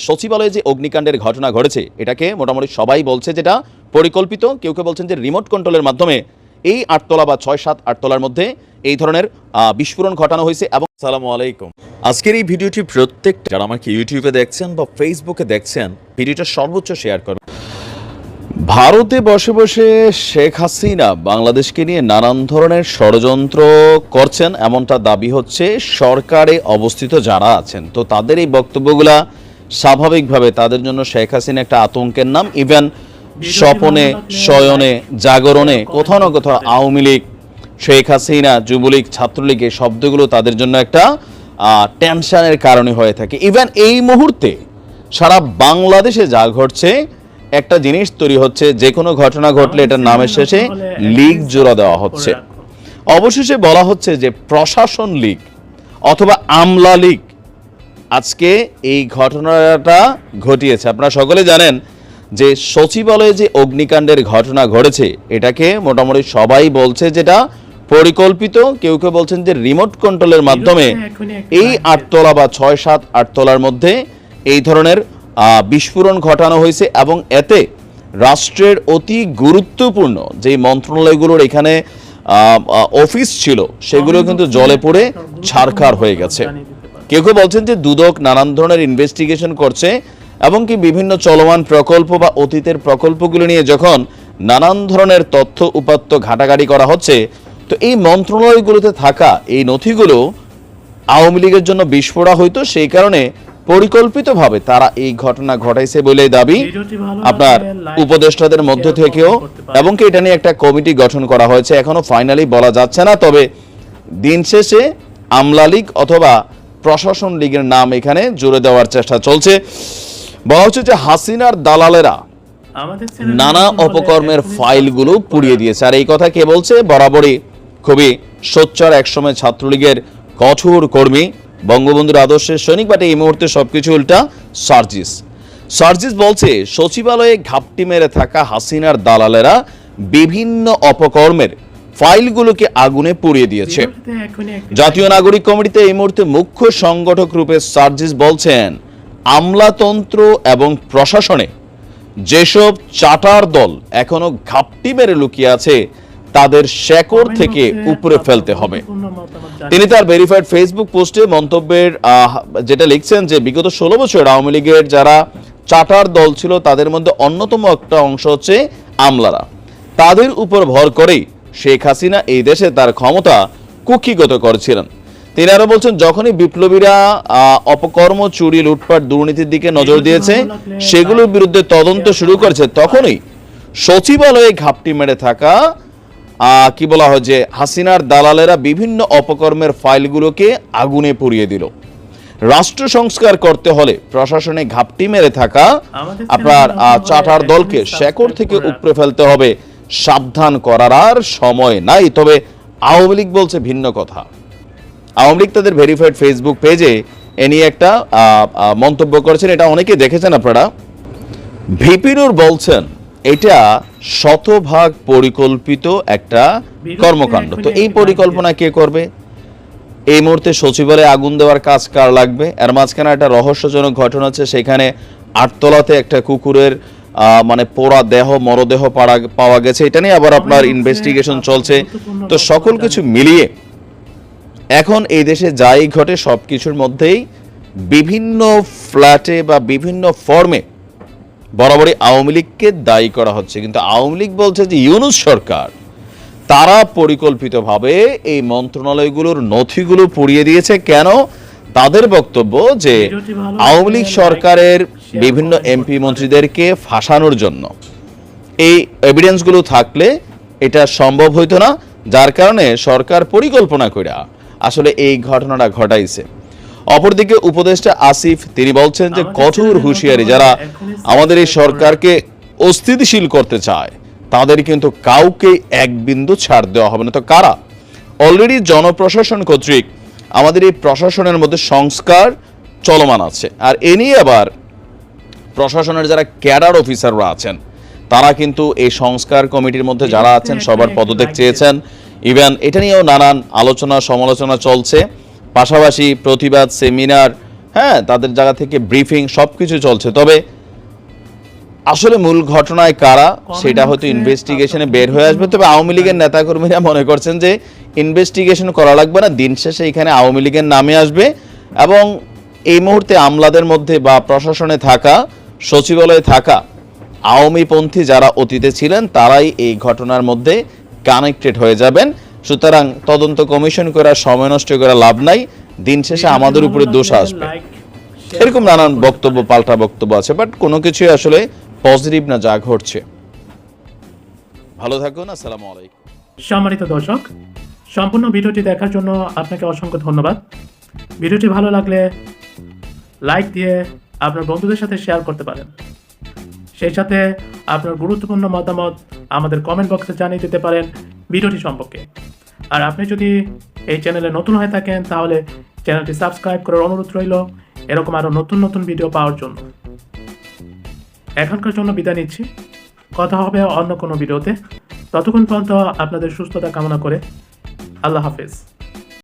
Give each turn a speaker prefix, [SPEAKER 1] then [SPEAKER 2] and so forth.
[SPEAKER 1] সচিবালয়ে যে অগ্নিকাণ্ডের ঘটনা ঘটেছে এটাকে মোটামুটি সবাই বলছে যেটা পরিকল্পিত, কেউ কেউ বলছেন যে রিমোট কন্ট্রোলের মাধ্যমে এই 8 তলা বা 6-7 8 তলার মধ্যে এই ধরনের বিস্ফোরণ ঘটানো হয়েছে। এবং আসসালামু আলাইকুম, আজকের এই ভিডিওটি প্রত্যেকটা যারা আমাকে ইউটিউবে দেখছেন বা ফেসবুকে দেখছেন ভিডিওটা সর্বোচ্চ শেয়ার করুন। ভারতে বসে বসে শেখ হাসিনা বাংলাদেশকে নিয়ে নানান ধরনের ষড়যন্ত্র করছেন এমনটা দাবি হচ্ছে সরকারে অবস্থিত যারা আছেন। তো তাদের এই বক্তব্যগুলা স্বাভাবিকভাবে তাদের জন্য শেখ হাসিনা একটা আতঙ্কের নাম। ইভেন স্বপনে শয়নে জাগরণে কোথাও না কোথাও আওয়ামী লীগ, শেখ হাসিনা, যুবলীগ, ছাত্রলীগ এই শব্দগুলো তাদের জন্য একটা টেনশনের কারণে হয়ে থাকে। ইভেন এই মুহূর্তে সারা বাংলাদেশে যা ঘটছে একটা জিনিস তৈরি হচ্ছে, যে কোনো ঘটনা ঘটলে এটার নামের শেষে লীগ জোড়া দেওয়া হচ্ছে। অবশেষে বলা হচ্ছে যে প্রশাসন লীগ অথবা আমলা লীগ আজকে এই ঘটনাটা ঘটিয়েছে। আপনারা সকলে জানেন যে সচিবালয়ে যে অগ্নিকাণ্ডের ঘটনা ঘটেছে এটাকে মোটামুটি সবাই বলছে যেটা পরিকল্পিত, কেউ কেউ বলছেন যে রিমোট কন্ট্রোলের মাধ্যমে এই 8 তলা বা 6-7 8 তলার মধ্যে এই ধরনের বিস্ফোরণ ঘটানো হয়েছে। এবং এতে রাষ্ট্রের অতি গুরুত্বপূর্ণ যে মন্ত্রণালয়গুলোর এখানে অফিস ছিল সেগুলো কিন্তু জলে পড়ে ছারখার হয়ে গেছে। কেউ কেউ বলছেন যে দুদক নানান ধরনের ইনভেস্টিগেশন করছে এবং কি বিভিন্ন চলমান প্রকল্প বা অতীতের প্রকল্পগুলো নিয়ে যখন নানান ধরনের তথ্য উপাত্ত ঘাটাঘাটি করা হচ্ছে, তো এই মন্ত্রণালয়গুলোতে থাকা এই নথিগুলো আওয়ামী লীগের জন্য বিস্ফোরা হইতো, সেই কারণে পরিকল্পিতভাবে তারা এই ঘটনা ঘটাইছে বলে দাবি আপনার উপদেষ্টাদের মধ্য থেকেও। এবং কি এটা নিয়ে একটা কমিটি গঠন করা হয়েছে, এখনো ফাইনালি বলা যাচ্ছে না। তবে দিন শেষে আমলা লীগ অথবা প্রশাসন লীগের নাম এখানে জুড়ে দেওয়ার চেষ্টা চলছে। বলা হচ্ছে যে হাসিনার দালালেরা নানা অপকর্মের ফাইলগুলো পুড়িয়ে দিয়েছে। আর এই কথা কে বলছে? বরাবরই খুবই সোচ্চার একসময় ছাত্রলীগের কঠোর কর্মী, বঙ্গবন্ধুর আদর্শের সৈনিক, বাট এই মুহূর্তে সবকিছু উল্টা। সার্জিস বলছে সচিবালয়ে ঘাপটি মেরে থাকা হাসিনার দালালেরা বিভিন্ন অপকর্মের ফাইলগুলোকে আগুনে পুড়িয়ে দিয়েছে। জাতীয় নাগরিক কমিটিতে এই মুহূর্তে মুখ্য সংগঠক রূপে সার্জিস বলছেন আমলাতন্ত্র এবং প্রশাসনে যেসব চাটার দল এখনো ঘাপটি মেরে লুকিয়ে আছে তাদের শেকড় থেকে উপরে ফেলতে হবে। তিনি তার ভেরিফাইড ফেসবুক পোস্টে মন্তব্যের যেটা লিখছেন যে বিগত 16 বছর আওয়ামী লীগের যারা চাটার দল ছিল তাদের মধ্যে অন্যতম একটা অংশ হচ্ছে আমলারা। তাদের উপর ভর করেই শেখ হাসিনা এই দেশে তার ক্ষমতা কুক্ষিগত করেছিলেন। তিনি আরো বলছেন যখনই বিপ্লবীরা অপকর্ম, চুরি, লুটপাট, দুর্নীতির দিকে নজর দিয়েছে, সেগুলোর বিরুদ্ধে তদন্ত শুরু করেছে, তখনই সচিবালয়ে ঘাপটি মেরে থাকা কি বলা হয় যে হাসিনার দালালেরা বিভিন্ন অপকর্মের ফাইলগুলোকে আগুনে পুড়িয়ে দিল। রাষ্ট্র সংস্কার করতে হলে প্রশাসনে ঘাপটি মেরে থাকা আপনার চাটার দলকে শেকড় থেকে উপড়ে ফেলতে হবে, সাবধান করার আর সময় নাই। তবে আওয়ামী লীগ বলছে ভিন্ন কথা। আওয়ামী লীগ তাদের ভেরিফাইড ফেসবুক পেজে এ নিয়ে একটা মন্তব্য করেছেন, এটা অনেকে দেখেছেন আপনারা। ভিপি নূর বলছেন এটা শতভাগ পরিকল্পিত একটা কর্মকাণ্ড। তো এই পরিকল্পনা কে করবে? এই মুহূর্তে সচিবালয়ে আগুন দেওয়ার কাজ কার লাগবে? এর মাঝখানে একটা রহস্যজনক ঘটনা হচ্ছে, সেখানে 8 তলাতে একটা কুকুরের মানে পোড়া দেহ, মরদেহ পাওয়া গেছে। এটা নিয়ে আবার আপনার ইনভেস্টিগেশন চলছে। তো সকল কিছু মিলিয়ে এখন এই দেশে যাই ঘটে সবকিছুর মধ্যেই বিভিন্ন ফ্ল্যাটে বা বিভিন্ন ফর্মে বরাবরই আওয়ামী লীগকে দায়ী করা হচ্ছে। কিন্তু আওয়ামী লীগ বলছে যে ইউনূস সরকার তারা পরিকল্পিতভাবে এই মন্ত্রণালয়গুলোর নথিগুলো পুড়িয়ে দিয়েছে। কেন? তাদের বক্তব্য যে আওয়ামী লীগ সরকারের বিভিন্ন এমপি মন্ত্রীদেরকে ফাঁসানোর জন্য এই এভিডেন্সগুলো থাকলে এটা সম্ভব হইতো না, যার কারণে সরকার পরিকল্পনা করে আসলে এই ঘটনাটা ঘটাইছে। অপরদিকে উপদেষ্টা আসিফ তিনি বলছেন যে কঠোর হুঁশিয়ারি, যারা আমাদের এই সরকারকে অস্থিতিশীল করতে চায় তাদের কিন্তু কাউকে এক বিন্দু ছাড় দেওয়া হবে না। তো কারা? অলরেডি জনপ্রশাসন কর্তৃক আমাদের এই প্রশাসনের মধ্যে সংস্কার চলমান আছে। আর এ নিয়ে আবার প্রশাসনের যারা ক্যাডার অফিসাররা আছেন তারা কিন্তু এই সংস্কার কমিটির মধ্যে যারা আছেন সবার পদত্যাগ চেয়েছেন। ইভেন এটা নিয়েও নানান আলোচনা সমালোচনা চলছে। পাশাপাশি প্রতিবাদ সেমিনার হ্যাঁ, তাদের জায়গা থেকে ব্রিফিং সব কিছু চলছে। তবে আসলে মূল ঘটনায় কারা সেটা হয়তো ইনভেস্টিগেশনে বের হয়ে আসবে। তবে আওয়ামী লীগের নেতাকর্মীরা মনে করছেন যে ইনভেস্টিগেশন করা লাগবে না, দিন শেষে এখানে আওয়ামী লীগের নামে আসবে এবং এই মুহূর্তে আমলাদের মধ্যে বা প্রশাসনে থাকা, সচিবালয়ে থাকা আওয়ামীপন্থী যারা অতীতে ছিলেন তারাই এই ঘটনার মধ্যে কানেক্টেড হয়ে যাবেন। সুতরাং তদন্ত কমিশন করে সময় নষ্ট করে লাভ নাই, দিন শেষে আমাদের উপরে দোষ আসবে। এরকম নানান বক্তব্য, পাল্টা বক্তব্য আছে, বাট কোনো কিছুই আসলে পজিটিভ না যা ঘটছে। ভালো থাকুন, আসসালামু আলাইকুম।
[SPEAKER 2] সম্মানিত দর্শক, সম্পূর্ণ ভিডিওটি দেখার জন্য আপনাকে অসংখ্য ধন্যবাদ। ভিডিওটি ভালো লাগলে লাইক দিয়ে আপনার বন্ধুদের সাথে শেয়ার করতে পারেন। সেই সাথে আপনার গুরুত্বপূর্ণ মতামত আমাদের কমেন্ট বক্সে জানিয়ে দিতে পারেন ভিডিওটি সম্পর্কে। আর আপনি যদি এই চ্যানেলে নতুন হয়ে থাকেন তাহলে চ্যানেলটি সাবস্ক্রাইব করার অনুরোধ রইল এরকম আরও নতুন নতুন ভিডিও পাওয়ার জন্য। এখনকার জন্য বিদায় নিচ্ছি, কথা হবে অন্য কোনো ভিডিওতে। ততক্ষণ পর্যন্ত আপনাদের সুস্থতা কামনা করে আল্লাহ হাফেজ।